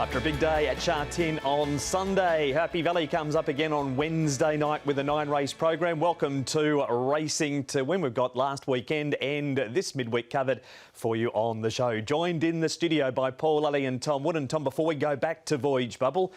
After a big day at Shah 10 on Sunday, Happy Valley comes up again on Wednesday night with a 9-race program. Welcome to Racing to Win. We've got last weekend and this midweek covered for you on the show. Joined in the studio by Paul Lally and Tom Wood. And Tom, before we go back to Voyage Bubble,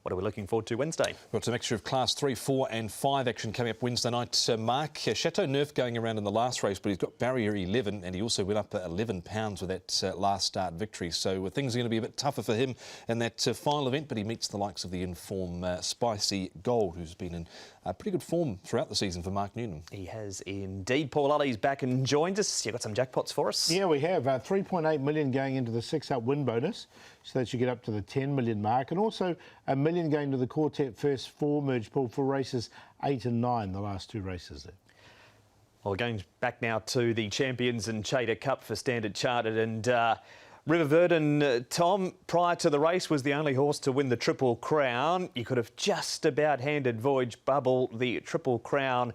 what are we looking forward to Wednesday? Well, it's a mixture of Class 3, 4 and 5 action coming up Wednesday night. Mark, Chateau Neuf going around in the last race, but he's got barrier 11 and he also went up 11 pounds with that last start victory. So things are going to be a bit tougher for him in that final event, but he meets the likes of the in-form Spicy Gold, who's been in pretty good form throughout the season for Mark Noonan. He has indeed. Paul Lally back and joins us. You've got some jackpots for us? Yeah, we have. 3.8 million going into the 6-up win bonus, so that you get up to the 10 million mark, and also $1 million going to the Quartet First 4 merge pool for races 8 and 9, the last two races there. Well, we're going back now to the Champions and Chater Cup for Standard Chartered, and River Verdon, Tom, prior to the race, was the only horse to win the Triple Crown. You could have just about handed Voyage Bubble the Triple Crown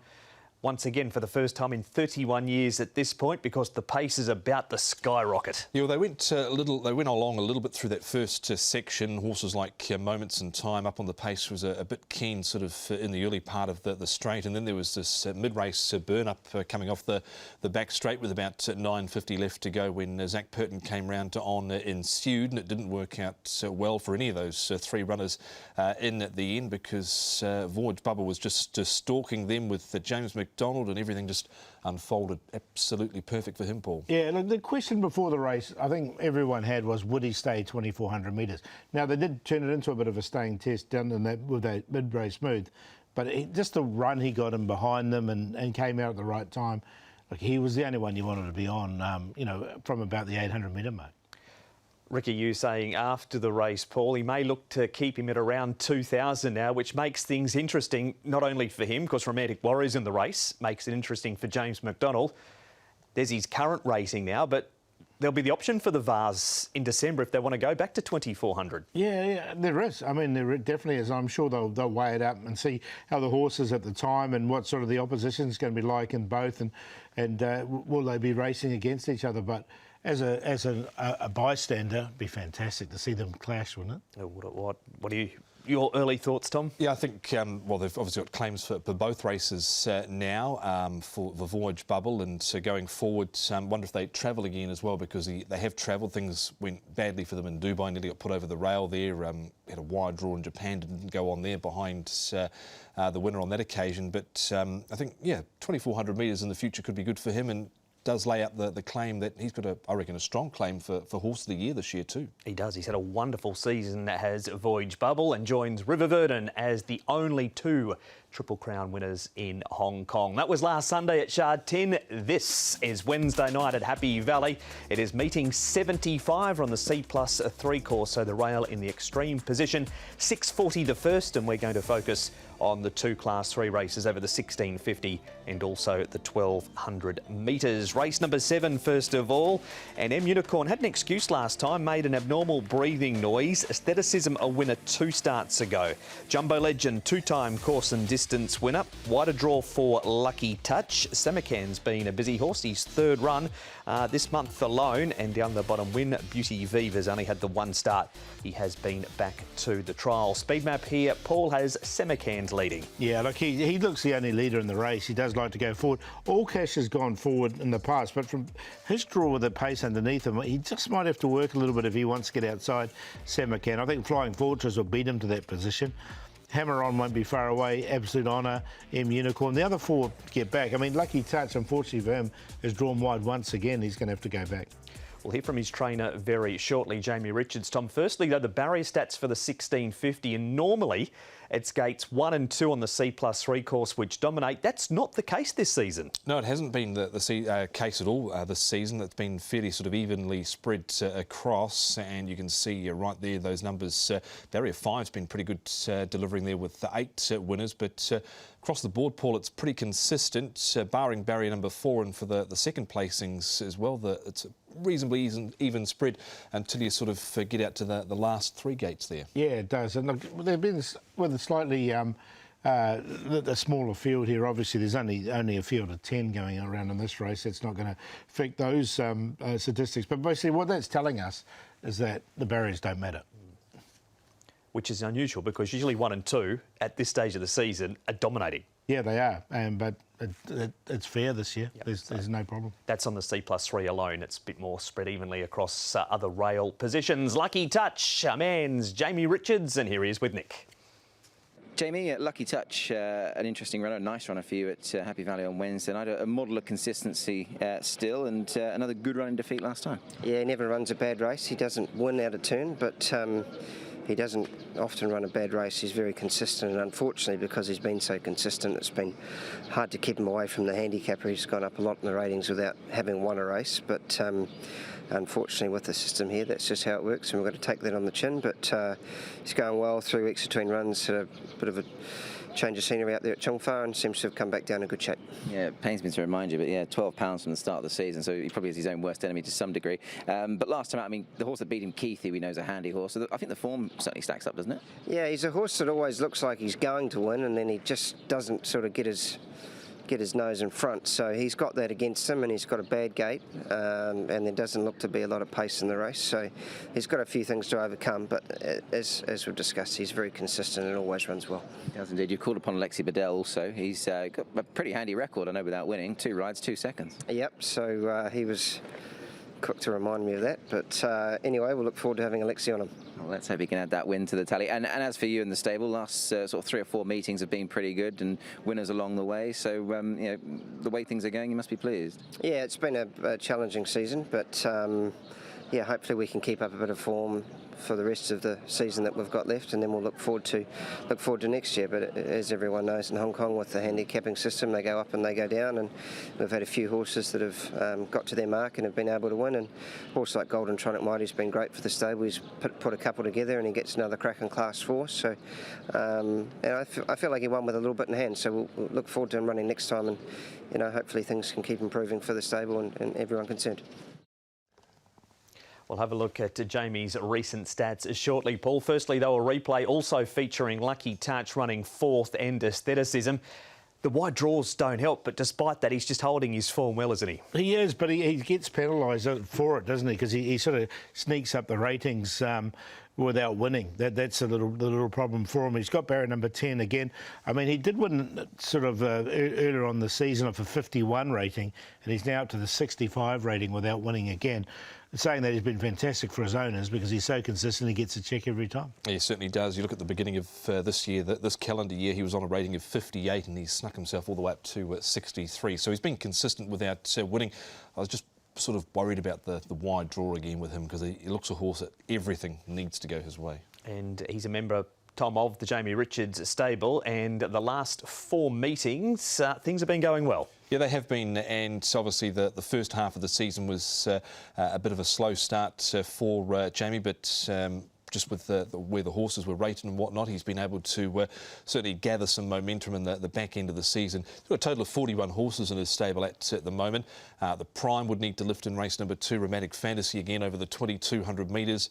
once again for the first time in 31 years at this point, because the pace is about to skyrocket. Yeah, well, they went along a little bit through that first section. Horses like Moments in Time up on the pace was a bit keen sort of in the early part of the straight, and then there was this mid-race burn-up coming off the back straight with about 9.50 left to go when Zach Purton came round on Ensued, and it didn't work out well for any of those three runners in at the end, because Voyage Bubble was just stalking them with James McDonald, and everything just unfolded absolutely perfect for him, Paul. Yeah, look, the question before the race, I think everyone had, was would he stay 2,400 metres? Now, they did turn it into a bit of a staying test down in that with that mid-race smooth, but just the run he got in behind them and came out at the right time. Like, he was the only one you wanted to be on, you know, from about the 800-metre mark. Ricky, you saying after the race, Paul, he may look to keep him at around 2,000 now, which makes things interesting, not only for him, because Romantic Warrior's in the race, makes it interesting for James McDonald. There's his current rating now, but there'll be the option for the Vars in December if they want to go back to 2,400. Yeah, there is. I mean, there definitely is. I'm sure they'll weigh it up and see how the horse is at the time and what sort of the opposition's going to be like in both, and will they be racing against each other. But as a bystander, it'd be fantastic to see them clash, wouldn't it? What are your early thoughts, Tom? Yeah, I think, well, they've obviously got claims for both races now for the Voyage Bubble, and going forward, wonder if they travel again as well, because they have travelled. Things went badly for them in Dubai, nearly got put over the rail there, had a wide draw in Japan, didn't go on there behind the winner on that occasion. But I think, yeah, 2,400 metres in the future could be good for him, and does lay out the claim that he's got, I reckon, a strong claim for Horse of the Year this year too. He does. He's had a wonderful season that has Voyage Bubble, and joins River Verdon as the only two Triple Crown winners in Hong Kong. That was last Sunday at Shah 10. This is Wednesday night at Happy Valley. It is meeting 75 on the C+3 course, so the rail in the extreme position. 6:40 the first, and we're going to focus on the two Class 3 races over the 1650 and also the 1,200 metres. Race number 7 first of all, and M Unicorn had an excuse last time, made an abnormal breathing noise. Aestheticism a winner 2 starts ago. Jumbo Legend, 2-time course and distance winner. Wider draw for Lucky Touch. Samarkand's been a busy horse, his 3rd run this month alone, and down the bottom win, Beauty Viva's only had the 1 start. He has been back to the trial. Speed map here, Paul has Samarkand leading. Yeah, look, he looks the only leader in the race. He does like to go forward. All Cash has gone forward in the past, but from his draw with the pace underneath him, he just might have to work a little bit if he wants to get outside Samarkand. I think Flying Fortress will beat him to that position. Hammer On won't be far away. Absolute Honour, M Unicorn. The other 4 get back. I mean, Lucky Touch, unfortunately for him, is drawn wide once again. He's going to have to go back. We'll hear from his trainer very shortly, Jamie Richards. Tom, firstly, though, the barrier stats for the 1650, and normally it's gates 1 and 2 on the C+3 course which dominate. That's not the case this season. No, it hasn't been the case at all this season. It's been fairly sort of evenly spread across, and you can see right there those numbers. Barrier 5's been pretty good delivering there with 8 winners, but across the board, Paul, it's pretty consistent, barring barrier number 4, and for the second placings as well, it's a reasonably even spread until you sort of get out to the last 3 gates there. Yeah, it does. And look, they've been with a slightly the smaller field here. Obviously, there's only a field of 10 going around in this race. That's not going to affect those statistics. But basically, what that's telling us is that the barriers don't matter. which is unusual because usually 1 and 2 at this stage of the season are dominating. Yeah, they are, but it's fair this year. Yep. There's no problem. That's on the C+3 alone. It's a bit more spread evenly across other rail positions. Lucky Touch, our man's Jamie Richards, and here he is with Nick. Jamie, Lucky Touch, an interesting runner, a nice runner for you at Happy Valley on Wednesday night. A model of consistency still, and another good running defeat last time. Yeah, he never runs a bad race. He doesn't win out of turn, but he doesn't often run a bad race. He's very consistent, and unfortunately, because he's been so consistent, it's been hard to keep him away from the handicapper. He's gone up a lot in the ratings without having won a race, but unfortunately with the system here, that's just how it works, and we've got to take that on the chin. But he's going well, 3 weeks between runs, had a bit of a change of scenery out there at Chongfa and seems to have come back down in good shape. Yeah, it pains me to remind you, but yeah, 12 pounds from the start of the season, so he probably is his own worst enemy to some degree. But last time out, I mean, the horse that beat him, Keithy, we know is a handy horse, so I think the form certainly stacks up, doesn't it? Yeah, he's a horse that always looks like he's going to win, and then he just doesn't sort of get his nose in front, so he's got that against him, and he's got a bad gate, and there doesn't look to be a lot of pace in the race, so he's got a few things to overcome, but as we've discussed, he's very consistent and always runs well. He does indeed. You've called upon Alexi Bedell also. He's got a pretty handy record, I know, without winning. 2 rides, 2 seconds. Yep, so he was quick to remind me of that, but anyway, we'll look forward to having Alexi on him. Well, let's hope he can add that win to the tally. And as for you in the stable, last sort of 3 or 4 meetings have been pretty good and winners along the way. So, you know, the way things are going, you must be pleased. Yeah, it's been a challenging season, but yeah, hopefully we can keep up a bit of form for the rest of the season that we've got left, and then we'll look forward to next year. But as everyone knows in Hong Kong, with the handicapping system, they go up and they go down, and we've had a few horses that have got to their mark and have been able to win, and a horse like Golden Tronic Mighty's been great for the stable. He's put a couple together and he gets another crack in Class 4, so and I feel like he won with a little bit in hand, so we'll look forward to him running next time, and you know, hopefully things can keep improving for the stable and everyone concerned. We'll have a look at Jamie's recent stats shortly, Paul. Firstly, though, a replay also featuring Lucky Touch running 4th and Aestheticism. The wide draws don't help, but despite that, he's just holding his form well, isn't he? He is, but he gets penalised for it, doesn't he? Because he sort of sneaks up the ratings without winning. That's the little problem for him. He's got barrier number 10 again. I mean, he did win sort of earlier on the season off a 51 rating, and he's now up to the 65 rating without winning again. Saying that he's been fantastic for his owners because he's so consistent, he gets a check every time. He certainly does. You look at the beginning of this year, this calendar year, he was on a rating of 58 and he snuck himself all the way up to 63. So he's been consistent without winning. I was just sort of worried about the wide draw again with him because he looks a horse that everything needs to go his way. And he's a member, Tom, of the Jamie Richards stable, and the last 4 meetings, things have been going well. Yeah, they have been, and obviously the first half of the season was a bit of a slow start for Jamie, but just with where the horses were rated and whatnot, he's been able to certainly gather some momentum in the back end of the season. He's got a total of 41 horses in his stable at the moment. The Prime would need to lift in race number 2, Romantic Fantasy, again over the 2,200 metres.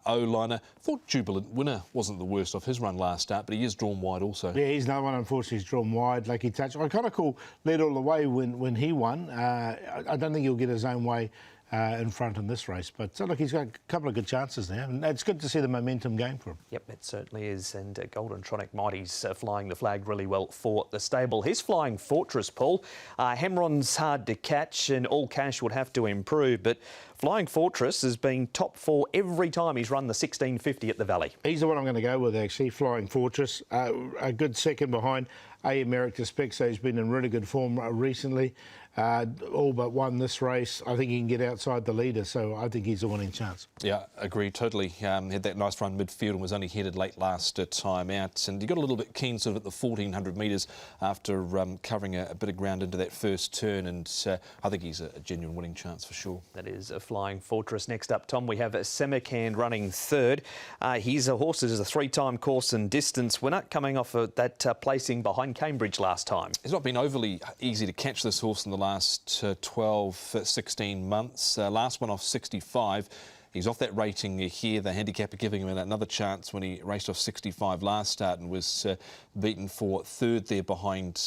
O-Liner, thought Jubilant Winner wasn't the worst of his run last start, but he is drawn wide also. Yeah, he's another one, unfortunately, he's drawn wide. Lucky Touch. I kind of call Led All the Way when he won. I don't think he'll get his own way in front in this race, but look, he's got a couple of good chances now, and it's good to see the momentum going for him. Yep, it certainly is, and Golden Tronic Mighty's flying the flag really well for the stable. His Flying Fortress, Paul, Hamron's hard to catch and All Cash would have to improve, but Flying Fortress has been top 4 every time he's run the 1650 at the Valley. He's the one I'm going to go with, actually, Flying Fortress. A good second behind Emeritus Spec, so he's been in really good form recently. All but won this race. I think he can get outside the leader, so I think he's a winning chance. Yeah, agreed totally. Had that nice run midfield and was only headed late last time out. And he got a little bit keen sort of at the 1,400 metres after covering a bit of ground into that first turn. And I think he's a genuine winning chance for sure. That is a Flying Fortress. Next up, Tom, we have Samarkand running 3rd. He's a horse that is a 3-time course and distance winner, coming off of that placing behind Cambridge last time. It's not been overly easy to catch this horse in the last 12, 16 months. Last one off 65. He's off that rating here. The handicapper giving him another chance when he raced off 65 last start and was beaten for third there behind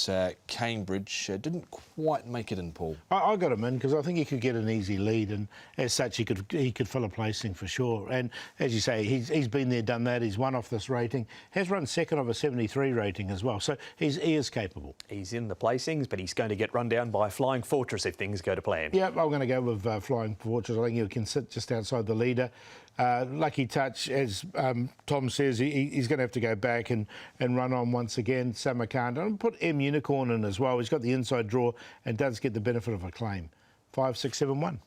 Cambridge. Didn't quite make it in, Paul. I got him in because I think he could get an easy lead, and as such he could fill a placing for sure. And as you say, he's been there, done that. He's won off this rating. Has run second of a 73 rating as well, so he is capable. He's in the placings, but he's going to get run down by Flying Fortress if things go to plan. Yeah, I'm going to go with Flying Fortress. I think he can sit just outside the leader. Lucky Touch, as Tom says, he's going to have to go back and run on once again. Samarkand. And put M Unicorn in as well. He's got the inside draw and does get the benefit of a claim. 5, 6, 7, 1.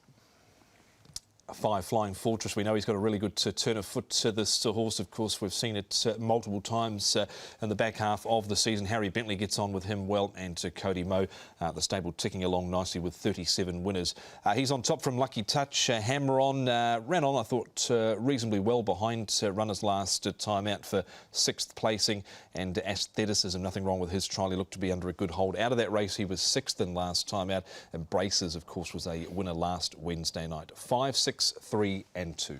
5 Flying Fortress. We know he's got a really good turn of foot to this horse. Of course, we've seen it multiple times in the back half of the season. Harry Bentley gets on with him well, and Cody Moe, the stable ticking along nicely with 37 winners. He's on top from Lucky Touch. Hammer On ran on, I thought, reasonably well behind runners last time out for 6th placing, and Aestheticism, nothing wrong with his trial. He looked to be under a good hold. Out of that race, he was 6th in last time out, and Braces, of course, was a winner last Wednesday night. 5, 6, 3 and 2.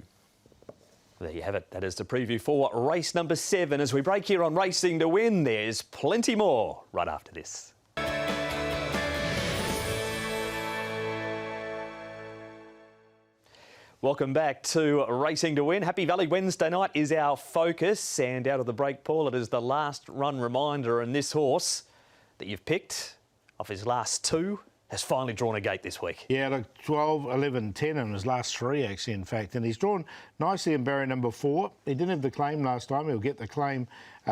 There you have it. That is the preview for race number 7. As we break here on Racing to Win, there's plenty more right after this. Welcome back to Racing to Win. Happy Valley Wednesday night is our focus. And out of the break, Paul, it is the last run reminder. And this horse that you've picked off his last 2 has finally drawn a gate this week. Yeah, look, 12, 11, 10 in his last 3, actually, in fact. And he's drawn nicely in barrier number 4. He didn't have the claim last time. He'll get the claim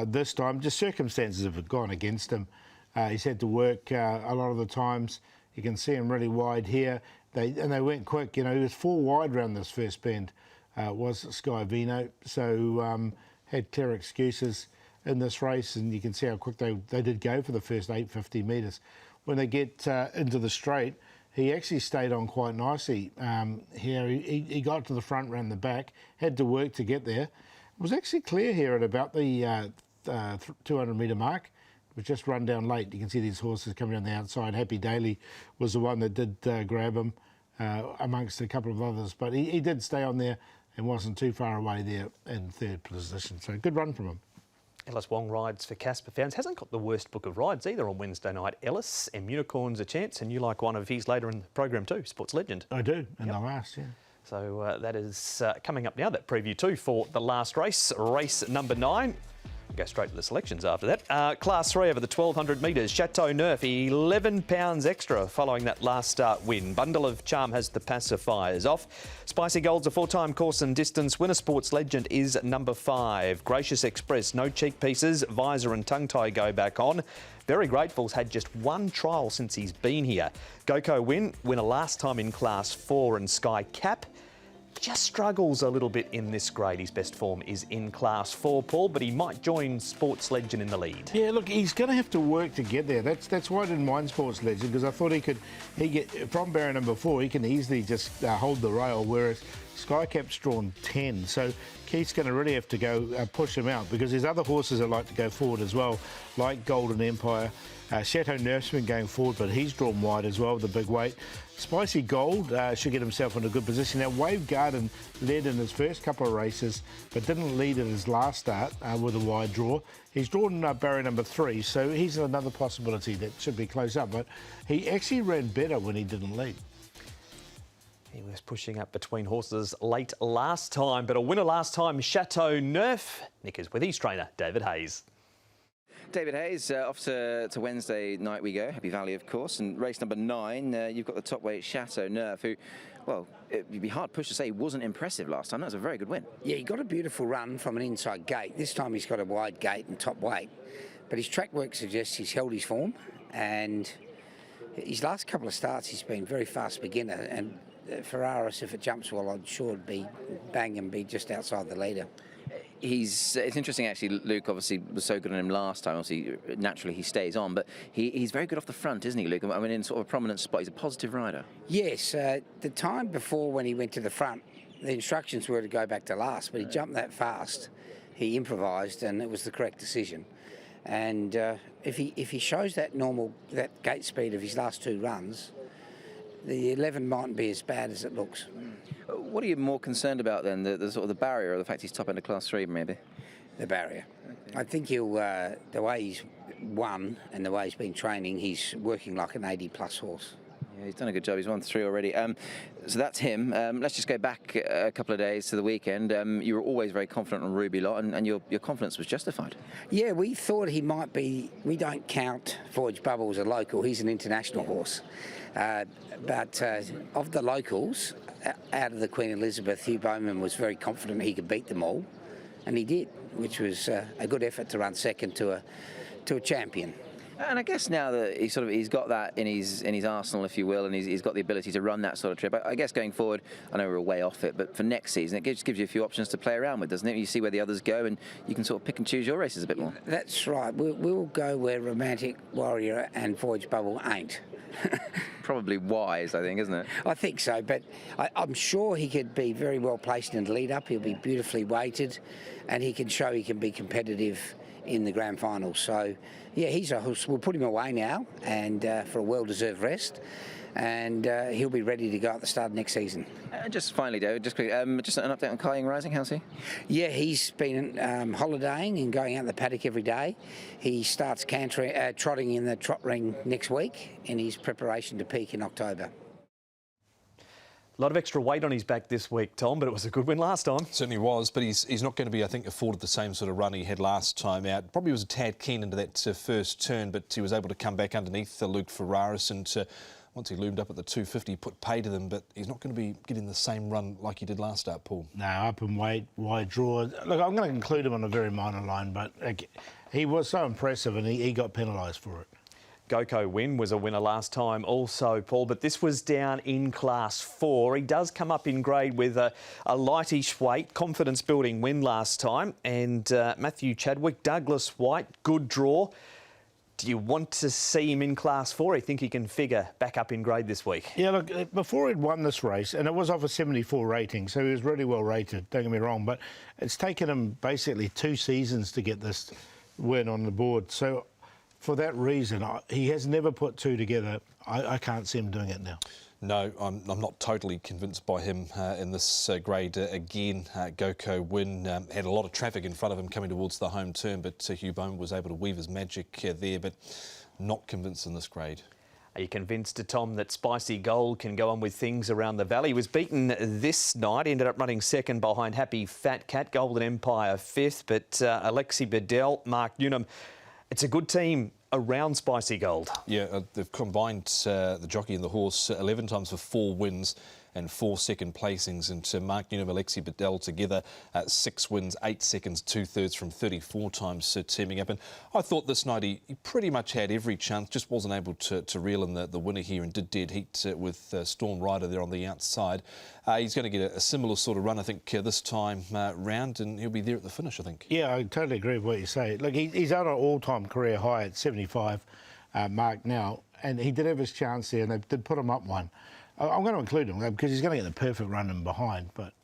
this time. Just circumstances have gone against him. He's had to work a lot of the times. You can see him really wide here. They went quick. You know, he was 4 wide around this first bend, was Sky Vino. So had clear excuses in this race. And you can see how quick they did go for the first 850 metres. When they get into the straight, he actually stayed on quite nicely here. He got to the front, ran the back, had to work to get there. It was actually clear here at about the 200 metre mark. It was just run down late. You can see these horses coming down the outside. Happy Daily was the one that did grab him amongst a couple of others. But he did stay on there and wasn't too far away there in 3rd position. So good run from him. Ellis Wong rides for Casper Fownes. Hasn't got the worst book of rides either on Wednesday night. Ellis and Unicorn's a chance, and you like one of his later in the program too, Sports Legend. I do, in the last, yeah. So that is coming up now, that preview too for the last race, race number 9. We'll go straight to the selections after that. Class 3 over the 1200 metres. Chateau Neuf, £11 extra following that last start win. Bundle of Charm has the pacifiers off. Spicy Gold's a 4-time course and distance winner. Sports Legend is number 5. Gracious Express, no cheek pieces. Visor and Tongue Tie go back on. Very Grateful's had just 1 trial since he's been here. Goko winner last time in Class 4, and Sky Cap just struggles a little bit in this grade. His best form is in Class 4, Paul, but he might join Sports Legend in the lead. Yeah, look, he's going to have to work to get there. That's why I didn't mind Sports Legend, because I thought he get from barrier number 4, he can easily just hold the rail, whereas Skycap's drawn 10. So Keith's going to really have to go push him out, because there's other horses that like to go forward as well, like Golden Empire. Chateau Neuf's been going forward, but he's drawn wide as well with the big weight. Spicy Gold should get himself in a good position. Now, Wave Garden led in his first couple of races, but didn't lead in his last start with a wide draw. He's drawn barrier number 3, so he's another possibility that should be close up. But he actually ran better when he didn't lead. He was pushing up between horses late last time, but a winner last time, Chateau Neuf. Nick is with his trainer, David Hayes. David Hayes, off to Wednesday night we go. Happy Valley, of course. And race number 9, you've got the top weight Chateau Neuf, who, well, it'd be hard pushed to say he wasn't impressive last time. That was a very good win. Yeah, he got a beautiful run from an inside gate. This time he's got a wide gate and top weight. But his track work suggests he's held his form. And his last couple of starts, he's been very fast beginner. And Ferraris, if it jumps well, I'm sure it'd be bang and be just outside the leader. It's interesting, actually. Luke obviously was so good on him last time. Obviously, naturally, he stays on, but he's very good off the front, isn't he, Luke? I mean, in sort of a prominent spot, he's a positive rider. Yes, the time before when he went to the front, the instructions were to go back to last, but he jumped that fast. He improvised, and it was the correct decision. And if he shows that gate speed of his last 2 runs, the 11 mightn't be as bad as it looks. What are you more concerned about then? The sort of the barrier, or the fact he's top end of Class 3 maybe? The barrier. Okay. I think he'll, the way he's won and the way he's been training, he's working like an 80-plus horse. Yeah, he's done a good job. He's won 3 already. So that's him. Let's just go back a couple of days to the weekend. You were always very confident on Ruby Lot, and your confidence was justified. Yeah, we thought he might be. We don't count Voyage Bubble as a local. He's an international horse. But of the locals, out of the Queen Elizabeth, Hugh Bowman was very confident he could beat them all, and he did, which was a good effort to run second to a champion. And I guess now that he's got that in his arsenal, if you will, and he's got the ability to run that sort of trip. I guess going forward, I know we're way off it, but for next season, it just gives you a few options to play around with, doesn't it? You see where the others go, and you can sort of pick and choose your races a bit more. That's right. We'll go where Romantic Warrior and Voyage Bubble ain't. Probably wise, I think, isn't it? I think so, but I'm sure he could be very well placed in the lead-up. He'll be beautifully weighted, and he can show he can be competitive in the grand final. So, yeah, he's a horse. We'll put him away now and for a well-deserved rest, and he'll be ready to go at the start of next season. Just finally, David, just quickly, just an update on Kaying Rising. How's he? Yeah, he's been holidaying and going out the paddock every day. He starts trotting in the trot ring next week in his preparation to peak in October. A lot of extra weight on his back this week, Tom, but it was a good win last time. Certainly was, but he's not going to be, I think, afforded the same sort of run he had last time out. Probably was a tad keen into that first turn, but he was able to come back underneath Luke Ferraris, and once he loomed up at the 250, put pay to them, but he's not going to be getting the same run like he did last start, Paul. No, up and weight, wide draw. Look, I'm going to include him on a very minor line, but he was so impressive and he got penalised for it. Goko Win was a winner last time also, Paul, but this was down in Class 4. He does come up in grade with a lightish weight, confidence-building win last time. And Matthew Chadwick, Douglas White, good draw. Do you want to see him in Class 4? I think he can figure back up in grade this week. Yeah, look, before he'd won this race, and it was off a 74 rating, so he was really well rated, don't get me wrong, but it's taken him basically 2 seasons to get this win on the board. So for that reason, he has never put 2 together. I can't see him doing it now. No, I'm not totally convinced by him in this grade again. Goko Win had a lot of traffic in front of him coming towards the home turn, but Hugh Bowman was able to weave his magic there, but not convinced in this grade. Are you convinced, Tom, that Spicy Gold can go on with things around the valley? He was beaten this night, ended up running second behind Happy Fat Cat, Golden Empire 5th, but Alexi Bedell, Mark Newnham, it's a good team around Spicy Gold. Yeah, they've combined the jockey and the horse 11 times for 4 wins and 4 second placings, and Mark Newnham, Alexi Bedell together 6 wins, 8 seconds, 2/3 from 34 times teaming up. And I thought this night he pretty much had every chance, just wasn't able to reel in the winner here, and did dead heat with Storm Rider there on the outside. He's going to get a similar sort of run, I think, this time round, and he'll be there at the finish, I think. Yeah, I totally agree with what you say. Look, he's on an all-time career high at 75 mark now, and he did have his chance there, and they did put him up one. I'm going to include him because he's going to get the perfect run in behind, but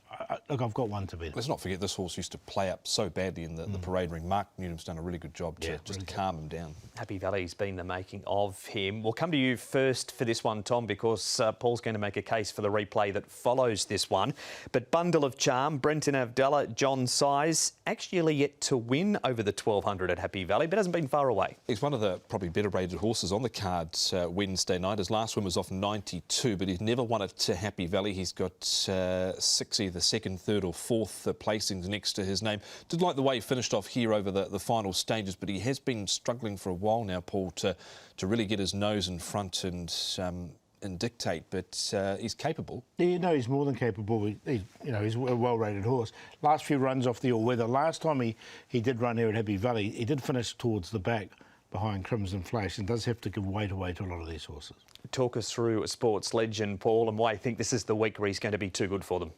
look, I've got one to beat. Let's not forget this horse used to play up so badly in the parade ring. Mark Newnham's done a really good job to just calm him down. Happy Valley's been the making of him. We'll come to you first for this one, Tom, because Paul's going to make a case for the replay that follows this one. But Bundle of Charm, Brenton Avdallah, John Size, actually yet to win over the 1200 at Happy Valley, but hasn't been far away. He's one of the probably better rated horses on the card Wednesday night. His last win was off 92, but he's never won at Happy Valley. He's got 6 either second, third or fourth placings next to his name. Did like the way he finished off here over the final stages, but he has been struggling for a while now, Paul, to really get his nose in front and dictate, but he's capable. Yeah, no, he's more than capable. He's a well-rated horse. Last few runs off the all-weather. Last time he did run here at Happy Valley, he did finish towards the back behind Crimson Flash, and does have to give weight away to a lot of these horses. Talk us through a sports legend, Paul, and why you think this is the week where he's going to be too good for them.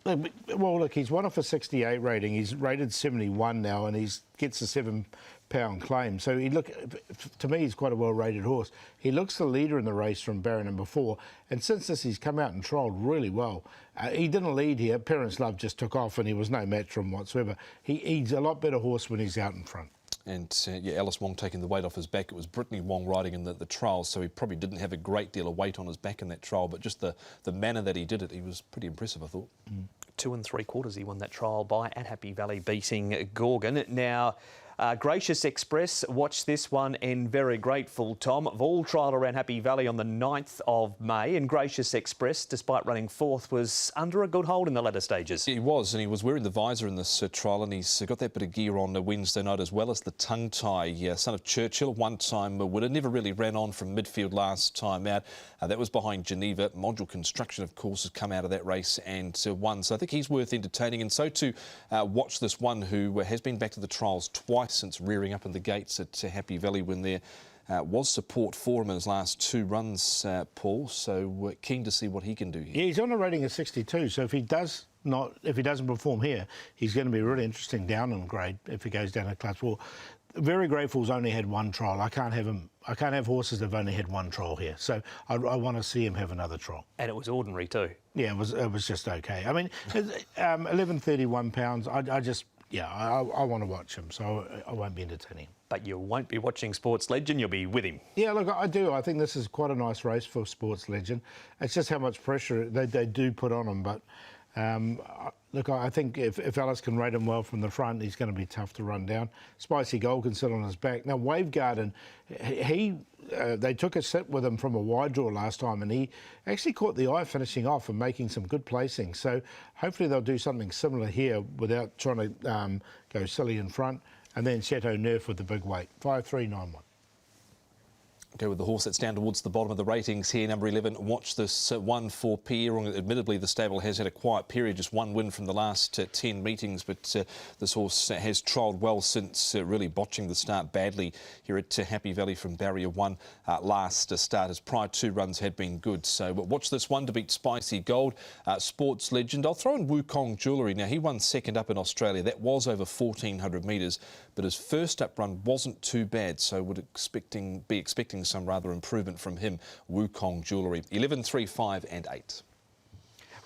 Well, look, he's won off a 68 rating. He's rated 71 now, and he gets a 7-pound claim. So to me, he's quite a well-rated horse. He looks the leader in the race from barrier number 4, and since this, he's come out and trialled really well. He didn't lead here. Parents' Love just took off, and he was no match for him whatsoever. He's a lot better horse when he's out in front. And yeah, Alice Wong taking the weight off his back. It was Brittany Wong riding in the trials, so he probably didn't have a great deal of weight on his back in that trial, but just the manner that he did it, he was pretty impressive, I thought. 2 3/4 he won that trial by at Happy Valley, beating Gorgon. Now, Gracious Express, watch this one and very grateful, Tom. All trialled around Happy Valley on the 9th of May, and Gracious Express, despite running 4th, was under a good hold in the latter stages. He was, and he was wearing the visor in this trial, and he's got that bit of gear on Wednesday night, as well as the tongue tie. Son of Churchill, one-time winner, never really ran on from midfield last time out. That was behind Geneva. Module Construction, of course, has come out of that race and won. So I think he's worth entertaining, and so to watch this one who has been back to the trials twice since rearing up in the gates at Happy Valley when there was support for him in his last 2 runs, Paul. So keen to see what he can do here. Yeah, he's on a rating of 62, so if he doesn't perform here, he's going to be really interesting down in grade if he goes down to Class 4. Very Grateful's only had 1 trial. I can't have horses that have only had 1 trial here. So I want to see him have another trial. And it was ordinary too. Yeah, it was just okay. I mean, 1131 pounds. I want to watch him, so I won't be entertaining him. But you won't be watching Sports Legend, you'll be with him. Yeah, look, I do. I think this is quite a nice race for Sports Legend. It's just how much pressure they do put on him. But look, I think if Alice can rate him well from the front, he's going to be tough to run down. Spicy Gold can sit on his back. Now, Wave Garden, they took a sit with him from a wide draw last time, and he actually caught the eye finishing off and making some good placings. So hopefully they'll do something similar here without trying to go silly in front. And then Chateau Neuf with the big weight, 5-3-9-1. Go with the horse that's down towards the bottom of the ratings here, number 11. Watch this one for Pierre. Admittedly, the stable has had a quiet period, just 1 win from the last 10 meetings, but this horse has trialled well since really botching the start badly here at Happy Valley from barrier 1 last start. His prior 2 runs had been good, so but watch this one to beat Spicy Gold. Sports Legend. I'll throw in Wukong Jewellery. Now, he won 2nd up in Australia. That was over 1,400 metres, but his first up run wasn't too bad, so would be expecting some rather improvement from him. Wukong Jewellery. 11, 3, 5 and 8.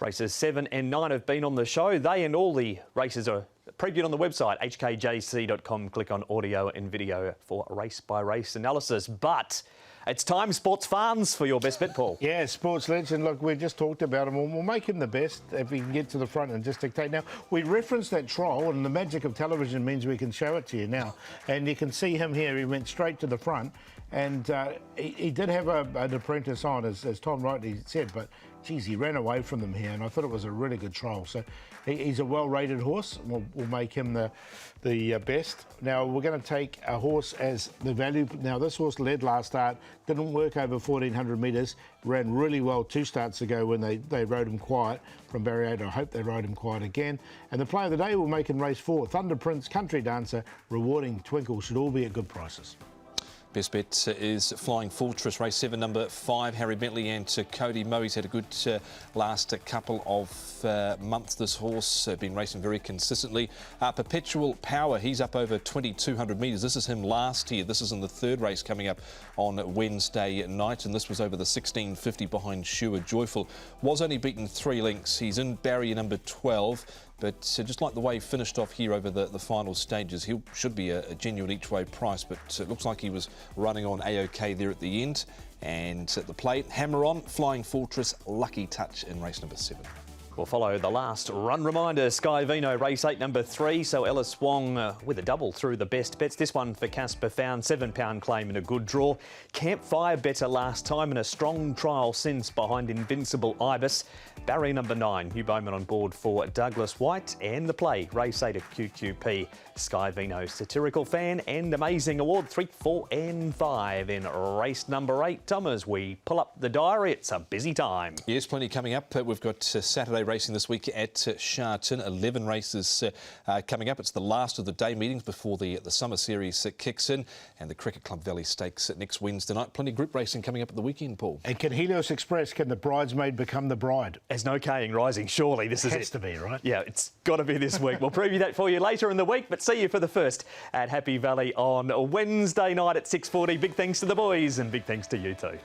Races 7 and 9 have been on the show. They and all the races are previewed on the website, hkjc.com. Click on audio and video for race-by-race analysis. But it's time, sports fans, for your best bet, Paul. Yeah, Sports Legend. Look, we just talked about him. We'll make him the best if we can get to the front and just dictate. Now, we referenced that trial, and the magic of television means we can show it to you now. And you can see him here. He went straight to the front. And he did have an apprentice on, as Tom rightly said, but, geez, he ran away from them here, and I thought it was a really good trial. So he's a well-rated horse. We'll make him the best. Now, we're going to take a horse as the value. Now, this horse led last start, didn't work over 1,400 metres, ran really well 2 starts ago when they rode him quiet from barrier 8. I hope they rode him quiet again. And the play of the day will make him race 4. Thunder Prince, Country Dancer, Rewarding Twinkle should all be at good prices. Best bet is Flying Fortress, race 7, number 5, Harry Bentley and Cody Moe. He's had a good last couple of months, this horse. Been racing very consistently. Perpetual Power, he's up over 2,200 metres. This is him last year. This is in the 3rd race coming up on Wednesday night, and this was over the 1650 behind Sure Joyful. Was only beaten 3 lengths. He's in barrier number 12. But just like the way he finished off here over the final stages, he should be a genuine each-way price, but it looks like he was running on A-OK there at the end. And at the plate, Hammer On, Flying Fortress, Lucky Touch in race number 7. We'll follow the last run reminder. Sky Vino, race 8, number 3. So Ellis Wong with a double through the best bets. This one for Casper Found, £7 claim and a good draw. Campfire better last time and a strong trial since behind Invincible Ibis. Barrier number 9, Hugh Bowman on board for Douglas White. And the play, race 8 of QQP. Sky Vino, Satirical Fan and Amazing Award, 3, 4 and 5 in race number 8. Tom, as we pull up the diary, it's a busy time. Yes, plenty coming up. We've got Saturday racing this week at Sharton. 11 races coming up. It's the last of the day meetings before the summer series kicks in, and the Cricket Club Valley Stakes next Wednesday night. Plenty of group racing coming up at the weekend, Paul. And can Helios Express, can the bridesmaid become the bride? There's no K'ing rising, surely. This is it. Has to be, right? Yeah, it's got to be this week. We'll preview that for you later in the week, but see you for the first at Happy Valley on Wednesday night at 6:40. Big thanks to the boys and big thanks to you too.